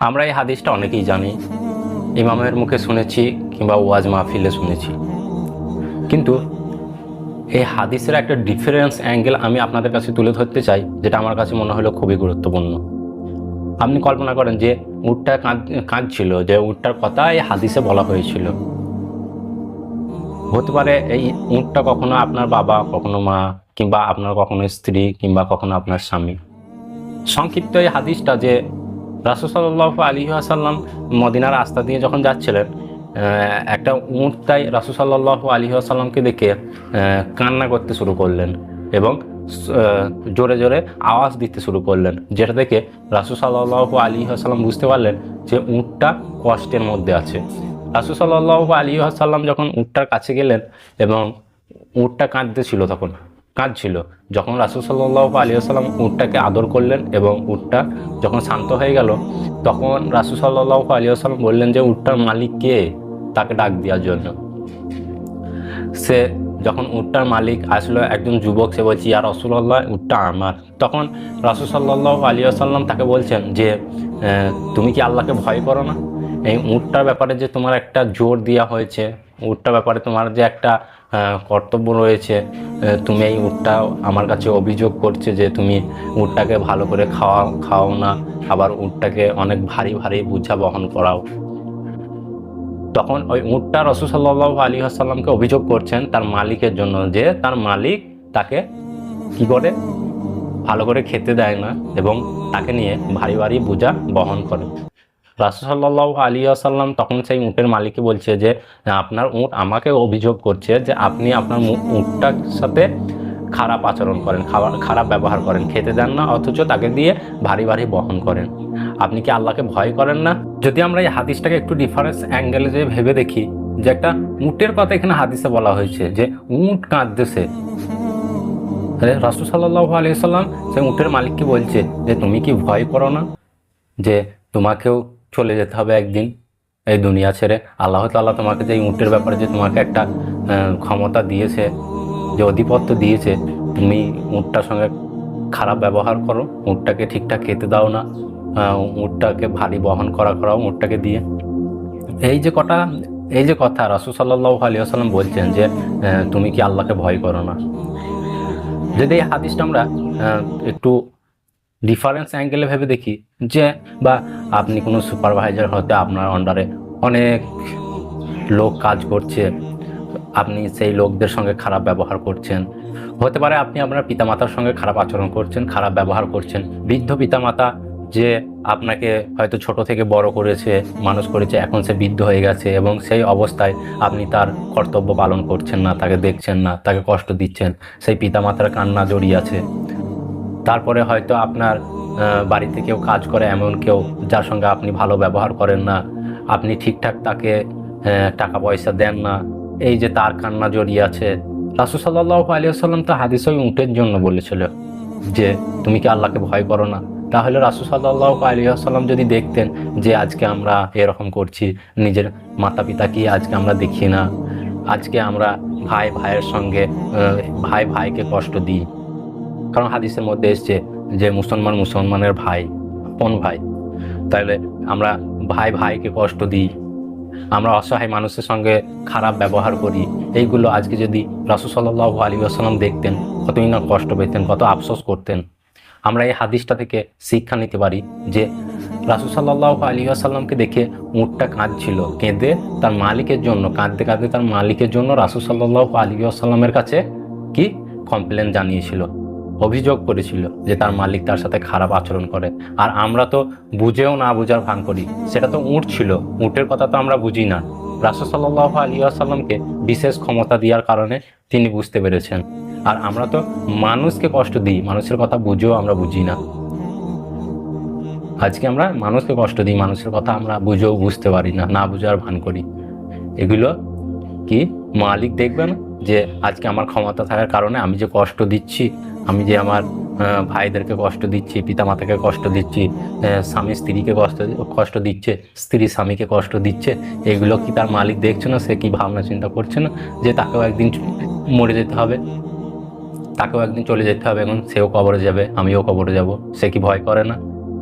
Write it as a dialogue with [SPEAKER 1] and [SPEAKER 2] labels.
[SPEAKER 1] আমরা এই হাদিসটা অনেকেই জানি, ইমামের মুখে শুনেছি কিংবা ওয়াজ মাহফিলে শুনেছি, কিন্তু এই হাদিসের একটা ডিফারেন্স অ্যাঙ্গেল আমি আপনাদের কাছে তুলে ধরতে চাই, যেটা আমার কাছে মনে হলো খুবই গুরুত্বপূর্ণ। আপনি কল্পনা করেন যে উটটা কাঁদছিল, যে উটটার কথা এই হাদিসে বলা হয়েছিল। হতে পারে এই উটটা কখনো আপনার বাবা, কখনো মা, কিংবা আপনার কখনো স্ত্রী, কিংবা কখনো আপনার স্বামী। সংক্ষিপ্ত এই হাদিসটা যে রাসূল সাল্লাল্লাহু আলাইহি ওয়াসাল্লাম মদিনার রাস্তা দিয়ে যখন যাচ্ছিলেন, একটা উট তাই রাসূল সাল্লাল্লাহু আলাইহি ওয়াসাল্লামকে দেখে কান্না করতে শুরু করলেন এবং জোরে জোরে আওয়াজ দিতে শুরু করলেন, যেটা দেখে রাসূল সাল্লাল্লাহু আলাইহি ওয়াসাল্লাম বুঝতে পারলেন যে উটটা কষ্টের মধ্যে আছে। রাসূল সাল্লাল্লাহু আলাইহি ওয়াসাল্লাম যখন উটটার কাছে গেলেন এবং উটটা কাঁদছিল, যখন রাসূল সাল্লাল্লাহু আলাইহি ওয়াসাল্লাম উটটাকে আদর করলেন এবং উটটা যখন শান্ত হয়ে গেল, তখন রাসূল সাল্লাল্লাহু আলাইহি ওয়াসাল্লাম বললেন যে উটটার মালিক কে, তাকে ডাক দেওয়ার জন্য। সে যখন উটটার মালিক আসলো, একজন যুবক, সে বলছে ইয়া রাসূলুল্লাহ, উটটা আমার। তখন রাসূল সাল্লাল্লাহু আলাইহি ওয়াসাল্লাম তাকে বলছেন যে তুমি কি আল্লাহকে ভয় করো না? এই উটটার ব্যাপারে যে তোমার একটা জোর দেওয়া হয়েছে, উটটার ব্যাপারে তোমার যে একটা কর্তব্য রয়েছে, তুমি এই উটটা আমার কাছে অভিযোগ করছে যে তুমি উটটাকে ভালো করে খাও না, আবার উটটাকে অনেক ভারী ভারী বোঝা বহন করাও। তখন ওই উটটা রাসূল সাল্লাল্লাহু আলাইহি ওয়াসাল্লামকে অভিযোগ করছেন তার মালিকের জন্য, যে তার মালিক তাকে কি করে ভালো করে খেতে দেয় না এবং তাকে নিয়ে ভারী ভারী বোঝা বহন করে। রাসূল সাল্লাল্লাহু আলাইহি ওয়াসাল্লাম তখন সেই উটের মালিককে বলছে যে আপনার উট আমাকে অভিযোগ করছে যে আপনি আপনার উটটার সাথে খারাপ আচরণ করেন, খারাপ ব্যবহার করেন, খেতে দেন না, অথচ তাকে দিয়ে ভারী ভারী বহন করেন। আপনি কি আল্লাহকে ভয় করেন না? যদি আমরা এই হাদিসটাকে একটু ডিফারেন্স অ্যাঙ্গেলে যে ভেবে দেখি, যে একটা উটের কথা এখানে হাদিসে বলা হয়েছে, যে উট কাঁদতেছে, রাসূল সাল্লাল্লাহু আলাইহি ওয়াসাল্লাম সেই উটের মালিককে বলছে যে তুমি কি ভয় করো না, যে তোমাকেও চলে যেতে হবে একদিন এই দুনিয়া ছেড়ে। আল্লাহ তাআলা তোমাকে যে উটের ব্যাপারে যে তোমাকে একটা ক্ষমতা দিয়েছে, যে আধিপত্য দিয়েছে, তুমি উটটার সঙ্গে খারাপ ব্যবহার করো, উটটাকে ঠিকঠাক খেতে দাও না, উটটাকে ভারী বহন করাও উটটাকে দিয়ে। এই যে কথা রাসূল সাল্লাল্লাহু আলাইহি ওয়াসাল্লাম বলছেন যে তুমি কি আল্লাহকে ভয় করো না। যদি এই হাদিসটা আমরা একটু ডিফারেন্স অ্যাঙ্গেলে ভেবে দেখি, যে বা আপনি কোনো সুপারভাইজার হতে আপনার আন্ডারে অনেক লোক কাজ করছে, আপনি সেই লোকদের সঙ্গে খারাপ ব্যবহার করছেন। হতে পারে আপনি আপনার পিতামাতার সঙ্গে খারাপ আচরণ করছেন, খারাপ ব্যবহার করছেন। বৃদ্ধ পিতামাতা যে আপনাকে হয়তো ছোট থেকে বড় করেছে, মানুষ করেছে, এখন সে বৃদ্ধ হয়ে গেছে এবং সেই অবস্থায় আপনি তার কর্তব্য পালন করছেন না, তাকে দেখছেন না, তাকে কষ্ট দিচ্ছেন, সেই পিতামাতার কান্না জড়িয়ে আছে। তারপরে হয়তো আপনার বাড়িতে কেউ কাজ করে, এমন কেউ যার সঙ্গে আপনি ভালো ব্যবহার করেন না, আপনি ঠিকঠাক তাকে টাকা পয়সা দেন না, এই যে তার কান্না জড়িয়ে আছে। রাসূল সাল্লাল্লাহু আলাইহি ওয়াসাল্লাম তো হাদিস ওই উটের জন্য বলেছিল যে তুমি কি আল্লাহকে ভয় করো না। তাহলে রাসূল সাল্লাল্লাহু আলাইহি ওয়াসাল্লাম যদি দেখতেন যে আজকে আমরা এরকম করছি, নিজের মাতা পিতাকে আজকে আমরা দেখি না, আজকে আমরা ভাই ভাইয়ের সঙ্গে ভাই ভাইকে কষ্ট দিই, কারণ হাদিসের মধ্যে এসছে যে মুসলমানের ভাই, আপন ভাই, তাহলে আমরা ভাই ভাইকে কষ্ট দিই, আমরা অসহায় মানুষের সঙ্গে খারাপ ব্যবহার করি, এইগুলো আজকে যদি রাসূল সাল্লাল্লাহু আলাইহি ওয়াসাল্লাম দেখতেন, কতই না কষ্ট পেতেন, কত আফসোস করতেন। আমরা এই হাদিসটা থেকে শিক্ষা নিতে পারি যে রাসূল সাল্লাল্লাহু আলাইহি ওয়াসাল্লামকে দেখে উটটা কাঁদছিল, কেঁদে তার মালিকের জন্য, কাঁদতে কাঁদতে তার মালিকের জন্য রাসূল সাল্লাল্লাহু আলাইহি ওয়াসাল্লামের কাছে কি কমপ্লেন জানিয়েছিল, অভিযোগ করেছিল যে তার মালিক তার সাথে খারাপ আচরণ করে। আর আমরা তো বুঝেও না বুঝার ভান করি, সেটা তো উট ছিল, উটের কথা তো আমরা বুঝি না। রাসূল সাল্লাল্লাহু আলাইহি ওয়াসাল্লামকে বিশেষ ক্ষমতা দেওয়ার কারণে তিনি বুঝতে পেরেছেন। আর আমরা তো মানুষকে কষ্ট দিই, মানুষের কথা বুঝেও আমরা বুঝি না। আজকে আমরা মানুষকে কষ্ট দিই, মানুষের কথা আমরা বুঝেও বুঝতে পারি না, না বুঝার ভান করি। এগুলো কি মালিক দেখবেন যে আজকে আমার ক্ষমতা থাকার কারণে আমি যে কষ্ট দিচ্ছি, আমি যে আমার ভাইদেরকে কষ্ট দিচ্ছি, পিতামাতাকে কষ্ট দিচ্ছি, স্বামী স্ত্রীকে কষ্ট দিচ্ছে, স্ত্রী স্বামীকে কষ্ট দিচ্ছে, এগুলো কি তার মালিক দেখছে না? সে কি ভাবনা চিন্তা করছে না যে তাকেও একদিন মরে যেতে হবে, তাকেও একদিন চলে যেতে হবে, এবং সেও কবরে যাবে, আমিও কবরে যাব। সে কি ভয় করে না?